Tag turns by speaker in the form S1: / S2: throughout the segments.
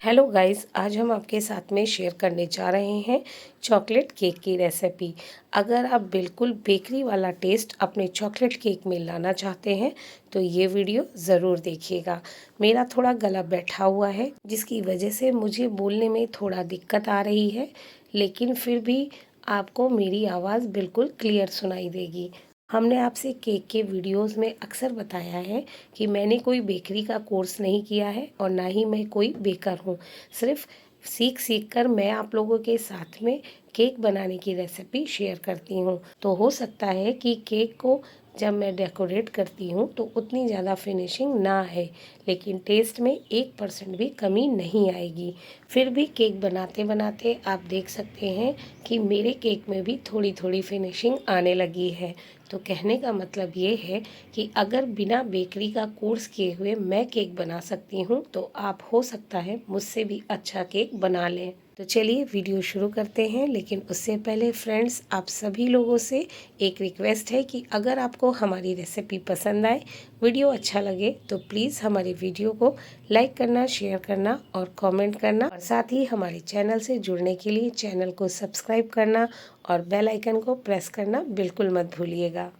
S1: Hello guys, आज हम आपके साथ में शेयर करने जा रहे हैं चॉकलेट केक की रेसिपी। अगर आप बिल्कुल बेकरी वाला टेस्ट अपने चॉकलेट केक में लाना चाहते हैं तो ये वीडियो ज़रूर देखिएगा। मेरा थोड़ा गला बैठा हुआ है जिसकी वजह से मुझे बोलने में थोड़ा दिक्कत आ रही है, लेकिन फिर भी आपको मेरी आवाज़ बिल्कुल क्लियर सुनाई देगी। हमने आपसे केक के वीडियोस में अक्सर बताया है कि मैंने कोई बेकरी का कोर्स नहीं किया है और ना ही मैं कोई बेकर हूँ। सिर्फ सीख कर मैं आप लोगों के साथ में केक बनाने की रेसिपी शेयर करती हूँ। तो हो सकता है कि केक को जब मैं डेकोरेट करती हूँ तो उतनी ज़्यादा फिनिशिंग ना है, लेकिन टेस्ट में 1% भी कमी नहीं आएगी। फिर भी केक बनाते बनाते आप देख सकते हैं कि मेरे केक में भी थोड़ी थोड़ी फिनिशिंग आने लगी है। तो कहने का मतलब ये है कि अगर बिना बेकरी का कोर्स किए हुए मैं केक बना सकती हूँ तो आप हो सकता है मुझसे भी अच्छा केक बना लें। तो चलिए वीडियो शुरू करते हैं, लेकिन उससे पहले फ्रेंड्स, आप सभी लोगों से एक रिक्वेस्ट है कि अगर आपको हमारी रेसिपी पसंद आए, वीडियो अच्छा लगे तो प्लीज़ हमारे वीडियो को लाइक करना, शेयर करना और कमेंट करना, और साथ ही हमारे चैनल से जुड़ने के लिए चैनल को सब्सक्राइब करना और बेल आइकन को प्रेस करना बिल्कुल मत भूलिएगा।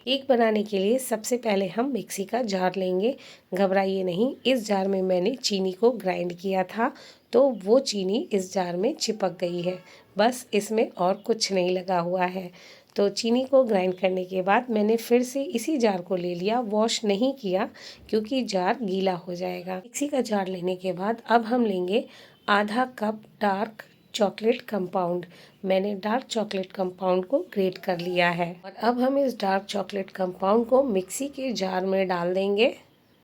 S1: केक बनाने के लिए सबसे पहले हम मिक्सी का जार लेंगे। घबराइए नहीं, इस जार में मैंने चीनी को ग्राइंड किया था तो वो चीनी इस जार में चिपक गई है। बस इसमें और कुछ नहीं लगा हुआ है। तो चीनी को ग्राइंड करने के बाद मैंने फिर से इसी जार को ले लिया, वॉश नहीं किया क्योंकि जार गीला हो जाएगा। मिक्सी का जार लेने के बाद अब हम लेंगे आधा कप डार्क चॉकलेट कंपाउंड। मैंने डार्क चॉकलेट कंपाउंड को ग्रेट कर लिया है और अब हम इस डार्क चॉकलेट कंपाउंड को मिक्सी के जार में डाल देंगे।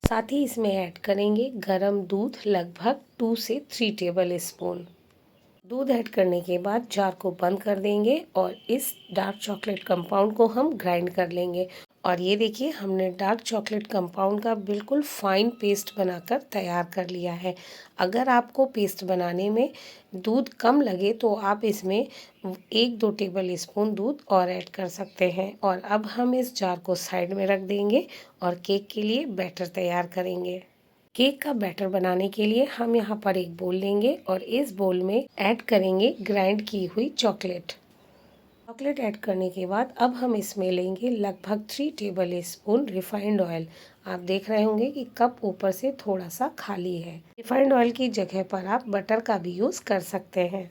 S1: साथ ही इसमें ऐड करेंगे गरम दूध, लगभग 2 से 3 टेबल स्पून। दूध ऐड करने के बाद जार को बंद कर देंगे और इस डार्क चॉकलेट कंपाउंड को हम ग्राइंड कर लेंगे। और ये देखिए, हमने डार्क चॉकलेट कंपाउंड का बिल्कुल फाइन पेस्ट बनाकर तैयार कर लिया है। अगर आपको पेस्ट बनाने में दूध कम लगे तो आप इसमें 1-2 टेबल स्पून दूध और ऐड कर सकते हैं। और अब हम इस जार को साइड में रख देंगे और केक के लिए बैटर तैयार करेंगे। केक का बैटर बनाने के लिए हम यहाँ पर एक बोल लेंगे और इस बोल में ऐड करेंगे ग्राइंड की हुई चॉकलेट। चॉकलेट ऐड करने के बाद अब हम इसमें लेंगे लगभग 3 टेबल स्पून रिफाइंड ऑयल। आप देख रहे होंगे कि कप ऊपर से थोड़ा सा खाली है। रिफाइंड ऑयल की जगह पर आप बटर का भी यूज़ कर सकते हैं।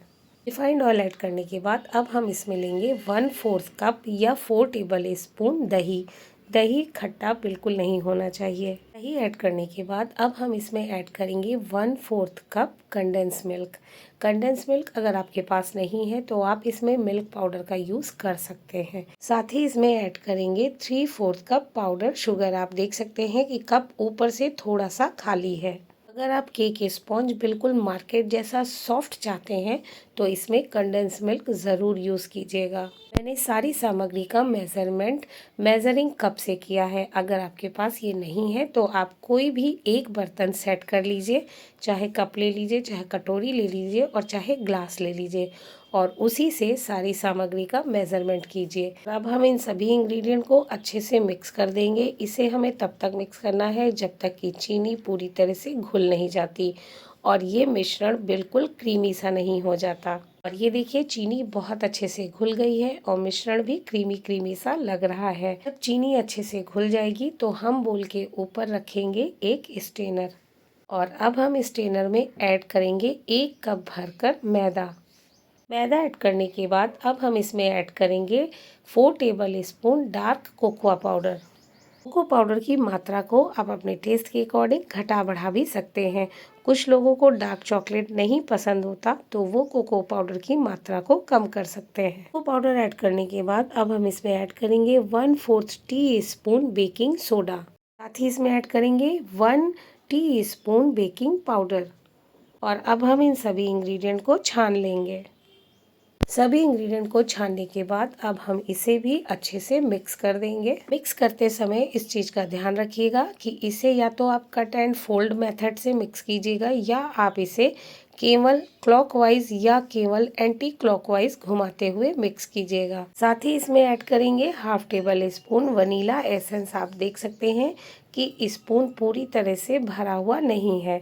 S1: रिफाइंड ऑयल ऐड करने के बाद अब हम इसमें लेंगे 1/4 कप या 4 टेबल स्पून दही। दही खट्टा बिल्कुल नहीं होना चाहिए। दही ऐड करने के बाद अब हम इसमें ऐड करेंगे 1/4 cup condense milk. Condense milk अगर आपके पास नहीं है तो आप इसमें मिल्क पाउडर का यूज़ कर सकते हैं। साथ ही इसमें ऐड करेंगे 3/4 कप पाउडर शुगर। आप देख सकते हैं कि कप ऊपर से थोड़ा सा खाली है। अगर आप केक स्पॉन्ज बिल्कुल मार्केट जैसा सॉफ्ट चाहते हैं तो इसमें कंडेंस मिल्क ज़रूर यूज़ कीजिएगा। मैंने सारी सामग्री का मेज़रमेंट मेज़रिंग कप से किया है। अगर आपके पास ये नहीं है तो आप कोई भी एक बर्तन सेट कर लीजिए, चाहे कप ले लीजिए, चाहे कटोरी ले लीजिए और चाहे ग्लास ले लीजिए, और उसी से सारी सामग्री का मेज़रमेंट कीजिए। अब हम इन सभी इंग्रेडिएंट को अच्छे से मिक्स कर देंगे। इसे हमें तब तक मिक्स करना है जब तक कि चीनी पूरी तरह से घुल नहीं जाती और ये मिश्रण बिल्कुल क्रीमी सा नहीं हो जाता। और ये देखिए, चीनी बहुत अच्छे से घुल गई है और मिश्रण भी क्रीमी क्रीमी सा लग रहा है। जब चीनी अच्छे से घुल जाएगी तो हम बोल के ऊपर रखेंगे एक स्ट्रेनर और अब हम स्ट्रेनर में ऐड करेंगे 1 कप भरकर मैदा। मैदा ऐड करने के बाद अब हम इसमें ऐड करेंगे 4 tablespoon dark cocoa powder. Cocoa powder की मात्रा को आप अपने टेस्ट के अकॉर्डिंग घटा बढ़ा भी सकते हैं। कुछ लोगों को डार्क चॉकलेट नहीं पसंद होता तो वो कोको पाउडर की मात्रा को कम कर सकते हैं। कोको पाउडर ऐड करने के बाद अब हम इसमें ऐड करेंगे 1/4 टी स्पून बेकिंग सोडा। साथ ही इसमें ऐड करेंगे 1 टी स्पून बेकिंग पाउडर। और अब हम इन सभी इंग्रेडिएंट को छान लेंगे। सभी इंग्रेडिएंट को छानने के बाद अब हम इसे भी अच्छे से मिक्स कर देंगे। मिक्स करते समय इस चीज़ का ध्यान रखिएगा कि इसे या तो आप कट एंड फोल्ड मेथड से मिक्स कीजिएगा या आप इसे केवल क्लॉकवाइज या केवल एंटी क्लॉकवाइज घुमाते हुए मिक्स कीजिएगा। साथ ही इसमें ऐड करेंगे 1/2 टेबल स्पून वनीला एसेंस। आप देख सकते हैं कि स्पून पूरी तरह से भरा हुआ नहीं है।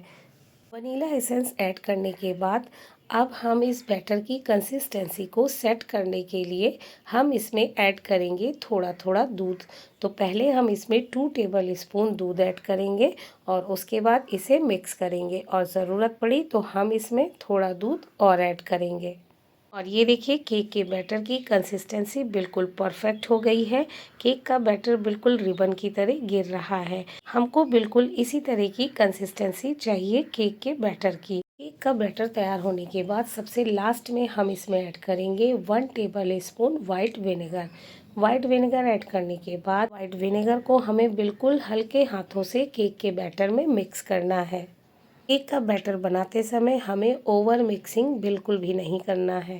S1: वनीला एसेंस ऐड करने के बाद अब हम इस बैटर की कंसिस्टेंसी को सेट करने के लिए हम इसमें ऐड करेंगे थोड़ा थोड़ा दूध। तो पहले हम इसमें 2 टेबल स्पून दूध ऐड करेंगे और उसके बाद इसे मिक्स करेंगे और ज़रूरत पड़ी तो हम इसमें थोड़ा दूध और ऐड करेंगे। और ये देखिए केक के बैटर की कंसिस्टेंसी बिल्कुल परफेक्ट हो गई है। केक का बैटर बिल्कुल रिबन की तरह गिर रहा है। हमको बिल्कुल इसी तरह की कंसिस्टेंसी चाहिए केक के बैटर की। केक का बैटर तैयार होने के बाद सबसे लास्ट में हम इसमें ऐड करेंगे 1 table spoon white vinegar. White vinegar add करने के बाद वाइट विनेगर को हमें बिल्कुल हल्के हाथों से केक के बैटर में मिक्स करना है। केक का बैटर बनाते समय हमें ओवर मिक्सिंग बिल्कुल भी नहीं करना है।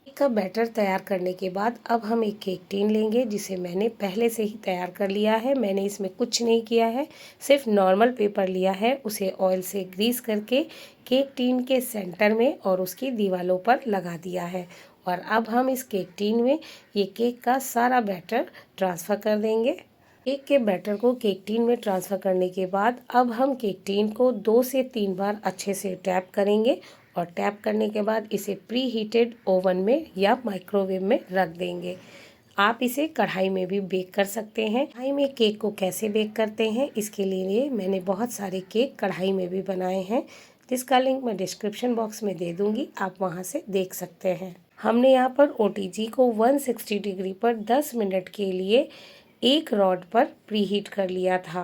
S1: केक का बैटर तैयार करने के बाद अब हम एक केक टिन लेंगे जिसे मैंने पहले से ही तैयार कर लिया है। मैंने इसमें कुछ नहीं किया है, सिर्फ नॉर्मल पेपर लिया है, उसे ऑयल से ग्रीस करके केक टिन के सेंटर में और उसकी दीवारों पर लगा दिया है। और अब हम इस केक टिन में ये केक का सारा बैटर ट्रांसफ़र कर देंगे। केक के बैटर को केक टिन में ट्रांसफ़र करने के बाद अब हम केक टिन को 2 से 3 बार अच्छे से टैप करेंगे और टैप करने के बाद इसे प्री हीटेड ओवन में या माइक्रोवेव में रख देंगे। आप इसे कढ़ाई में भी बेक कर सकते हैं। कढ़ाई में केक को कैसे बेक करते हैं इसके लिए मैंने बहुत सारे केक कढ़ाई में भी बनाए हैं, जिसका लिंक मैं डिस्क्रिप्शन बॉक्स में दे दूँगी, आप वहाँ से देख सकते हैं। हमने यहाँ पर OTG को 160 डिग्री पर 10 मिनट के लिए एक रॉड पर प्रीहीट कर लिया था।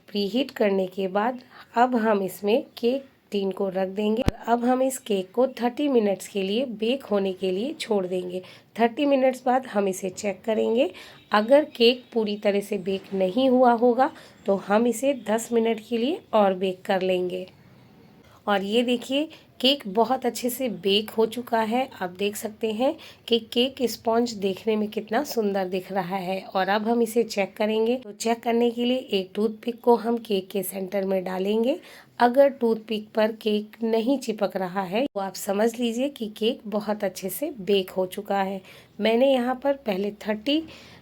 S1: प्रीहीट करने के बाद अब हम इसमें केक टिन को रख देंगे और अब हम इस केक को 30 मिनट्स के लिए बेक होने के लिए छोड़ देंगे। 30 मिनट्स बाद हम इसे चेक करेंगे। अगर केक पूरी तरह से बेक नहीं हुआ होगा तो हम इसे 10 मिनट के लिए और बेक कर लेंगे। और ये देखिए केक बहुत अच्छे से बेक हो चुका है। आप देख सकते हैं कि केक स्पॉन्ज देखने में कितना सुंदर दिख रहा है। और अब हम इसे चेक करेंगे। तो चेक करने के लिए एक टूथपिक को हम केक के सेंटर में डालेंगे। अगर टूथपिक पर केक नहीं चिपक रहा है तो आप समझ लीजिए कि केक बहुत अच्छे से बेक हो चुका है। मैंने यहाँ पर पहले 30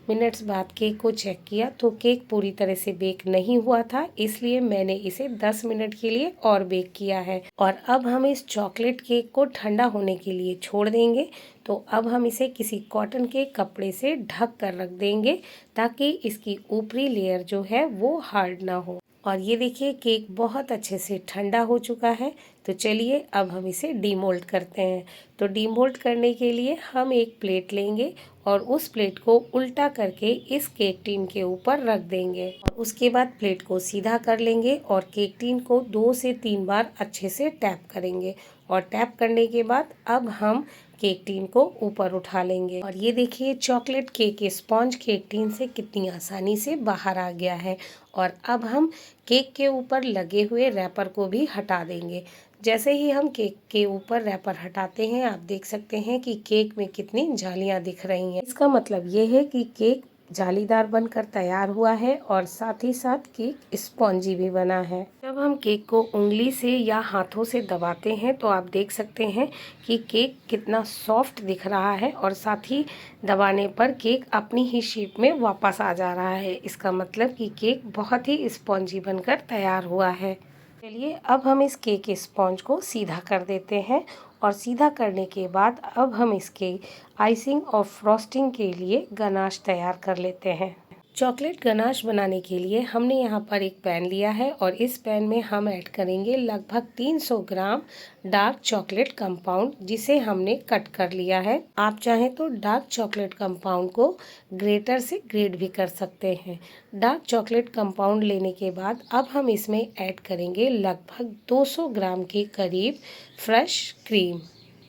S1: मिनट्स बाद केक को चेक किया तो केक पूरी तरह से बेक नहीं हुआ था, इसलिए मैंने इसे 10 मिनट के लिए और बेक किया है। और अब हम इस चॉकलेट केक को ठंडा होने के लिए छोड़ देंगे। तो अब हम इसे किसी कॉटन के कपड़े से ढक कर रख देंगे ताकि इसकी ऊपरी लेयर जो है वो हार्ड ना हो। और ये देखिए केक बहुत अच्छे से ठंडा हो चुका है। तो चलिए अब हम इसे डीमोल्ड करते हैं। तो डीमोल्ड करने के लिए हम एक प्लेट लेंगे और उस प्लेट को उल्टा करके इस केक टिन के ऊपर रख देंगे और उसके बाद प्लेट को सीधा कर लेंगे और केक टिन को 2 से 3 बार अच्छे से टैप करेंगे। और टैप करने के बाद अब हम केक टिन को ऊपर उठा लेंगे। और ये देखिए chocolate cake sponge cake tin से कितनी आसानी से बाहर आ गया है। और अब हम केक के ऊपर लगे हुए रैपर को भी हटा देंगे। जैसे ही हम केक के ऊपर रैपर हटाते हैं आप देख सकते हैं कि केक में कितनी जालियां दिख रही हैं। इसका मतलब ये है कि केक जालीदार बनकर तैयार हुआ है और साथ ही साथ केक स्पॉन्जी भी बना है। जब हम केक को उंगली से या हाथों से दबाते हैं तो आप देख सकते हैं कि केक कितना सॉफ्ट दिख रहा है और साथ ही दबाने पर केक अपनी ही शेप में वापस आ जा रहा है। इसका मतलब कि केक बहुत ही स्पॉन्जी बनकर तैयार हुआ है। चलिए अब हम इस केक स्पॉन्ज को सीधा कर देते हैं और सीधा करने के बाद अब हम इसके आइसिंग और फ्रॉस्टिंग के लिए गनाश तैयार कर लेते हैं। चॉकलेट गनाश बनाने के लिए हमने यहाँ पर एक पैन लिया है और इस पैन में हम ऐड करेंगे लगभग 300 ग्राम डार्क चॉकलेट कंपाउंड, जिसे हमने कट कर लिया है। आप चाहें तो डार्क चॉकलेट कंपाउंड को ग्रेटर से ग्रेट भी कर सकते हैं। डार्क चॉकलेट कंपाउंड लेने के बाद अब हम इसमें ऐड करेंगे लगभग 200 ग्राम के करीब फ्रेश क्रीम।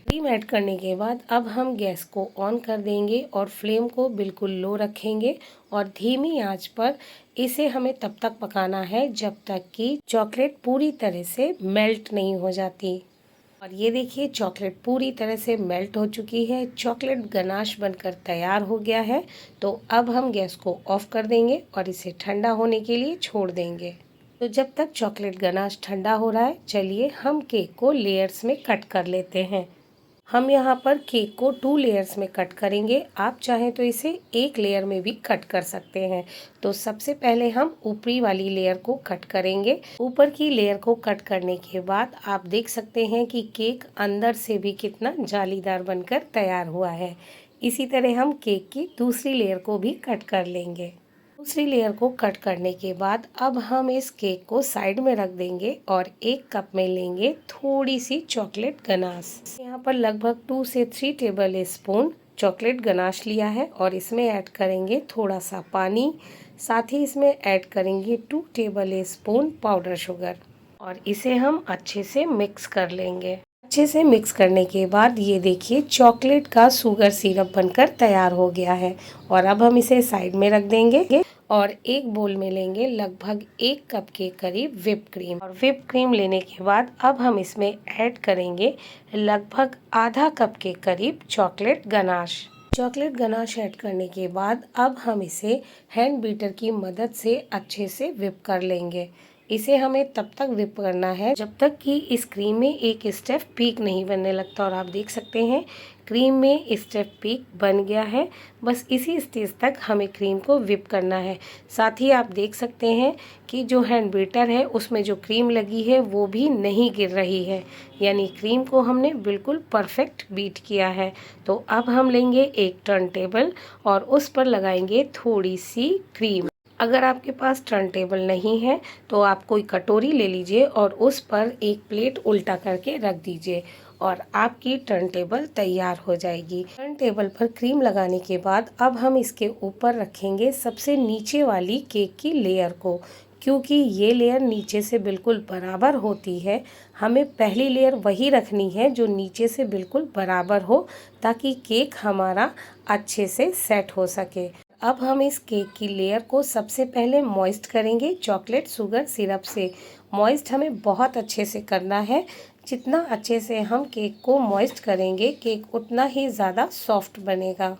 S1: क्रीम ऐड करने के बाद अब हम गैस को ऑन कर देंगे और फ्लेम को बिल्कुल लो रखेंगे और धीमी आंच पर इसे हमें तब तक पकाना है जब तक कि चॉकलेट पूरी तरह से मेल्ट नहीं हो जाती। और ये देखिए चॉकलेट पूरी तरह से मेल्ट हो चुकी है। चॉकलेट गनाश बनकर तैयार हो गया है। तो अब हम गैस को ऑफ कर देंगे और इसे ठंडा होने के लिए छोड़ देंगे। तो जब तक चॉकलेट गनाश ठंडा हो रहा है चलिए हम केक को लेयर्स में कट कर लेते हैं। हम यहाँ पर केक को 2 लेयर्स में कट करेंगे। आप चाहें तो इसे 1 लेयर में भी कट कर सकते हैं। तो सबसे पहले हम ऊपरी वाली लेयर को कट करेंगे। ऊपर की लेयर को कट करने के बाद आप देख सकते हैं कि केक अंदर से भी कितना जालीदार बनकर तैयार हुआ है। इसी तरह हम केक की दूसरी लेयर को भी कट कर लेंगे। दूसरी लेयर को कट करने के बाद अब हम इस केक को साइड में रख देंगे और एक कप में लेंगे थोड़ी सी चॉकलेट गनाश। यहाँ पर लगभग 2 से 3 टेबल स्पून चॉकलेट गनाश लिया है और इसमें ऐड करेंगे थोड़ा सा पानी। साथ ही इसमें ऐड करेंगे 2 टेबल स्पून पाउडर शुगर और इसे हम अच्छे से मिक्स कर लेंगे। अच्छे से मिक्स करने के बाद ये देखिए चॉकलेट का शुगर सिरप बनकर तैयार हो गया है और अब हम इसे साइड में रख देंगे और एक बोल में लेंगे लगभग 1 कप के करीब व्हिप क्रीम। और व्हिप क्रीम लेने के बाद अब हम इसमें ऐड करेंगे लगभग आधा कप के करीब chocolate ganache. Chocolate ganache add करने के बाद अब हम इसे हैंड बीटर की मदद से अच्छे से व्हिप कर लेंगे। इसे हमें तब तक व्हिप करना है जब तक कि इस क्रीम में एक स्टेप पीक नहीं बनने लगता। और आप देख सकते हैं क्रीम में स्टेप पीक बन गया है। बस इसी स्टेज तक हमें क्रीम को व्हिप करना है। साथ ही आप देख सकते हैं कि जो हैंड बीटर है उसमें जो क्रीम लगी है वो भी नहीं गिर रही है, यानी क्रीम को हमने बिल्कुल परफेक्ट बीट किया है। तो अब हम लेंगे एक टर्न टेबल और उस पर लगाएंगे थोड़ी सी क्रीम। अगर आपके पास टर्न टेबल नहीं है तो आप कोई कटोरी ले लीजिए और उस पर एक प्लेट उल्टा करके रख दीजिए और आपकी टर्न टेबल तैयार हो जाएगी। टर्न टेबल पर क्रीम लगाने के बाद अब हम इसके ऊपर रखेंगे सबसे नीचे वाली केक की लेयर को। क्योंकि ये लेयर नीचे से बिल्कुल बराबर होती है, हमें पहली लेयर वही रखनी है जो नीचे से बिल्कुल बराबर हो, ताकि केक हमारा अच्छे से सेट हो सके। अब हम इस केक की लेयर को सबसे पहले मॉइस्ट करेंगे चॉकलेट शुगर सिरप से। मॉइस्ट हमें बहुत अच्छे से करना है। जितना अच्छे से हम केक को मॉइस्ट करेंगे केक उतना ही ज़्यादा सॉफ्ट बनेगा।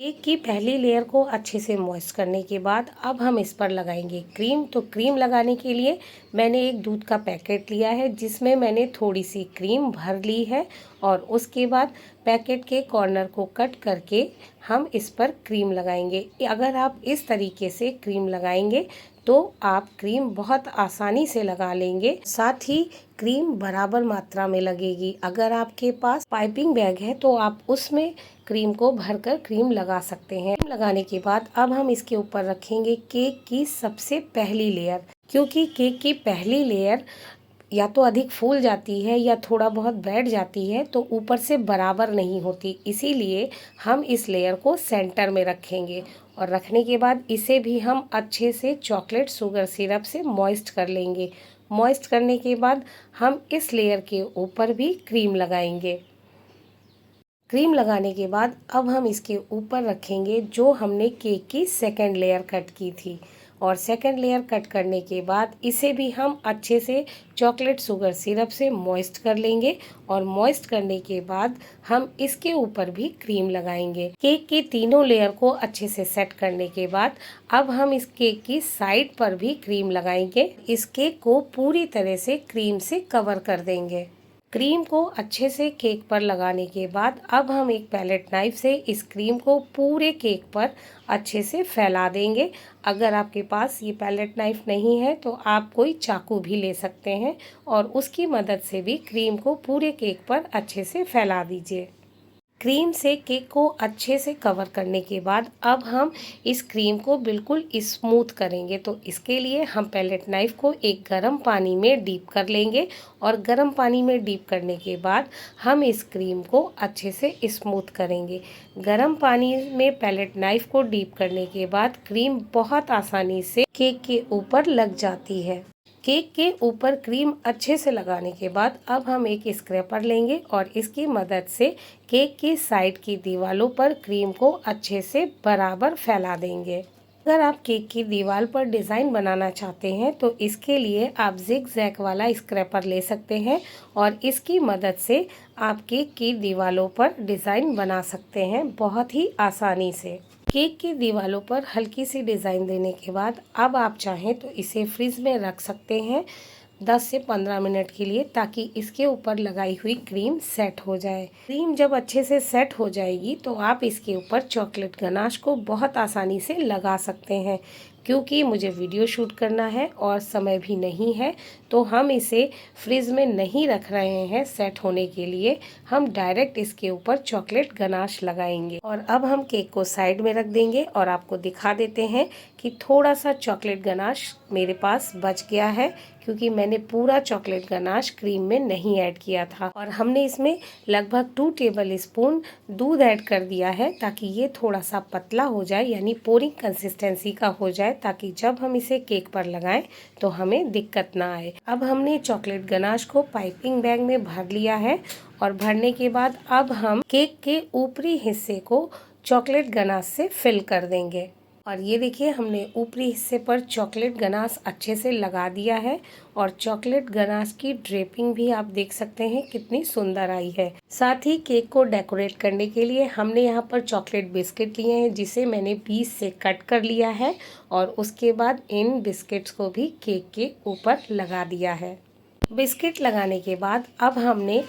S1: केक की पहली लेयर को अच्छे से मॉइस्ट करने के बाद अब हम इस पर लगाएंगे क्रीम। तो क्रीम लगाने के लिए मैंने एक दूध का पैकेट लिया है जिसमें मैंने थोड़ी सी क्रीम भर ली है और उसके बाद पैकेट के कॉर्नर को कट करके हम इस पर क्रीम लगाएंगे। अगर आप इस तरीके से क्रीम लगाएंगे तो आप क्रीम बहुत आसानी से लगा लेंगे। साथ ही क्रीम बराबर मात्रा में लगेगी। अगर आपके पास पाइपिंग बैग है तो आप उसमें क्रीम को भरकर क्रीम लगा सकते हैं। क्रीम लगाने के बाद अब हम इसके ऊपर रखेंगे केक की सबसे पहली लेयर। क्योंकि केक की पहली लेयर या तो अधिक फूल जाती है या थोड़ा बहुत बैठ जाती है तो ऊपर से बराबर नहीं होती, इसीलिए हम इस लेयर को सेंटर में रखेंगे। और रखने के बाद इसे भी हम अच्छे से चॉकलेट शुगर सिरप से मॉइस्ट कर लेंगे। मॉइस्ट करने के बाद हम इस लेयर के ऊपर भी क्रीम लगाएंगे। क्रीम लगाने के बाद अब हम इसके ऊपर रखेंगे जो हमने केक की सेकंड लेयर कट की थी। और सेकंड लेयर कट करने के बाद इसे भी हम अच्छे से चॉकलेट शुगर सिरप से मॉइस्ट कर लेंगे। और मॉइस्ट करने के बाद हम इसके ऊपर भी क्रीम लगाएंगे। केक की तीनों लेयर को अच्छे से सेट करने के बाद अब हम इस केक की साइड पर भी क्रीम लगाएंगे। इस केक को पूरी तरह से क्रीम से कवर कर देंगे। क्रीम को अच्छे से केक पर लगाने के बाद अब हम एक पैलेट नाइफ से इस क्रीम को पूरे केक पर अच्छे से फैला देंगे। अगर आपके पास ये पैलेट नाइफ नहीं है तो आप कोई चाकू भी ले सकते हैं और उसकी मदद से भी क्रीम को पूरे केक पर अच्छे से फैला दीजिए। क्रीम से केक को अच्छे से कवर करने के बाद अब हम इस क्रीम को बिल्कुल स्मूथ करेंगे। तो इसके लिए हम पैलेट नाइफ को एक गर्म पानी में डीप कर लेंगे और गर्म पानी में डीप करने के बाद हम इस क्रीम को अच्छे से स्मूथ करेंगे। गर्म पानी में पैलेट नाइफ को डीप करने के बाद क्रीम बहुत आसानी से केक के ऊपर लग जाती है। केक के ऊपर क्रीम अच्छे से लगाने के बाद अब हम एक स्क्रैपर लेंगे और इसकी मदद से केक की साइड की दीवारों पर क्रीम को अच्छे से बराबर फैला देंगे। अगर आप केक की दीवार पर डिज़ाइन बनाना चाहते हैं तो इसके लिए आप जिग जैग वाला स्क्रैपर ले सकते हैं और इसकी मदद से आप केक की दीवारों पर डिज़ाइन बना सकते हैं बहुत ही आसानी से। केक की दीवारों पर हल्की सी डिज़ाइन देने के बाद अब आप चाहें तो इसे फ्रिज में रख सकते हैं 10 से 15 मिनट के लिए, ताकि इसके ऊपर लगाई हुई क्रीम सेट हो जाए। क्रीम जब अच्छे से सेट हो जाएगी तो आप इसके ऊपर चॉकलेट गनाश को बहुत आसानी से लगा सकते हैं। क्योंकि मुझे वीडियो शूट करना है और समय भी नहीं है, तो हम इसे फ्रिज में नहीं रख रहे हैं सेट होने के लिए। हम डायरेक्ट इसके ऊपर चॉकलेट गनाश लगाएंगे। और अब हम केक को साइड में रख देंगे और आपको दिखा देते हैं कि थोड़ा सा चॉकलेट गनाश मेरे पास बच गया है, क्योंकि मैंने पूरा चॉकलेट गनाश क्रीम में नहीं ऐड किया था। और हमने इसमें लगभग 2 टेबल स्पून दूध ऐड कर दिया है, ताकि ये थोड़ा सा पतला हो जाए, यानी पोरिंग कंसिस्टेंसी का हो जाए, ताकि जब हम इसे केक पर लगाएं तो हमें दिक्कत ना आए। अब हमने चॉकलेट गनाश को पाइपिंग बैग में भर लिया है, और भरने के बाद अब हम केक के ऊपरी हिस्से को चॉकलेट गनाश से फिल कर देंगे। और ये देखिए, हमने ऊपरी हिस्से पर चॉकलेट गनाश अच्छे से लगा दिया है, और चॉकलेट गनाश की ड्रेपिंग भी आप देख सकते हैं कितनी सुंदर आई है। साथ ही केक को डेकोरेट करने के लिए हमने यहाँ पर चॉकलेट बिस्किट लिए हैं, जिसे मैंने पीस से कट कर लिया है, और उसके बाद इन बिस्किट्स को भी केक के ऊपर लगा दिया है। बिस्किट लगाने के बाद अब हमने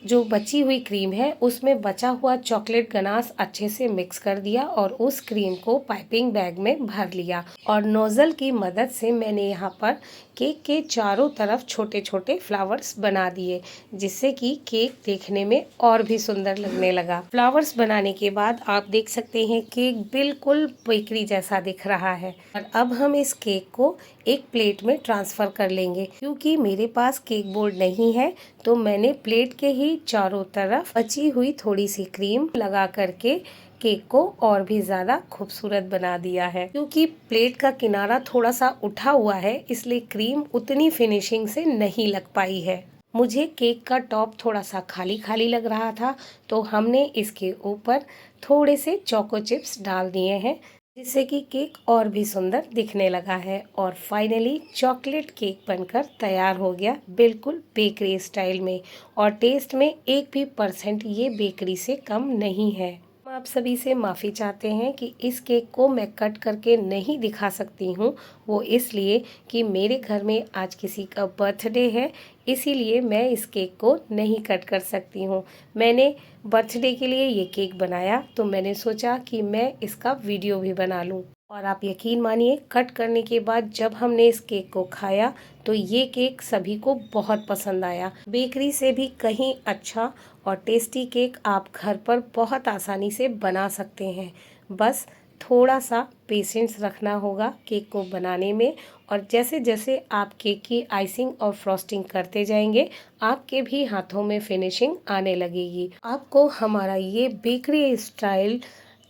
S1: जो बची हुई क्रीम है उसमें बचा हुआ चॉकलेट गनाश अच्छे से मिक्स कर दिया, और उस क्रीम को पाइपिंग बैग में भर लिया। और नोज़ल की मदद से मैंने यहाँ पर केक के चारों तरफ छोटे छोटे फ्लावर्स बना दिए, जिससे कि केक देखने में और भी सुंदर लगने लगा। फ्लावर्स बनाने के बाद आप देख सकते हैं केक बिल्कुल बेकरी जैसा दिख रहा है। और अब हम इस केक को एक प्लेट में ट्रांसफ़र कर लेंगे। क्योंकि मेरे पास केक बोर्ड नहीं है, तो मैंने प्लेट के ही चारों तरफ बची हुई थोड़ी सी क्रीम लगा करके केक को और भी ज़्यादा खूबसूरत बना दिया है। क्योंकि प्लेट का किनारा थोड़ा सा उठा हुआ है, इसलिए क्रीम उतनी फिनिशिंग से नहीं लग पाई है। मुझे केक का टॉप थोड़ा सा खाली खाली लग रहा था, तो हमने इसके ऊपर थोड़े से चोको चिप्स डाल दिए हैं, जिससे कि केक और भी सुंदर दिखने लगा है। और फाइनली चॉकलेट केक बनकर तैयार हो गया, बिल्कुल बेकरी स्टाइल में। और टेस्ट में 1% भी ये बेकरी से कम नहीं है। हम आप सभी से माफ़ी चाहते हैं कि इस केक को मैं कट करके नहीं दिखा सकती हूँ। वो इसलिए कि मेरे घर में आज किसी का बर्थडे है, इसीलिए मैं इस केक को नहीं कट कर सकती हूँ। मैंने बर्थडे के लिए ये केक बनाया, तो मैंने सोचा कि मैं इसका वीडियो भी बना लूँ। और आप यकीन मानिए, कट करने के बाद जब हमने इस केक को खाया तो ये केक सभी को बहुत पसंद आया। बेकरी से भी कहीं अच्छा और टेस्टी केक आप घर पर बहुत आसानी से बना सकते हैं। बस थोड़ा सा पेशेंस रखना होगा केक को बनाने में, और जैसे जैसे आप केक की आइसिंग और फ्रॉस्टिंग करते जाएंगे, आपके भी हाथों में फिनिशिंग आने लगेगी। आपको हमारा ये बेकरी स्टाइल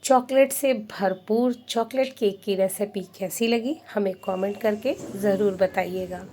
S1: चॉकलेट से भरपूर चॉकलेट केक की रेसिपी कैसी लगी, हमें कमेंट करके ज़रूर बताइएगा।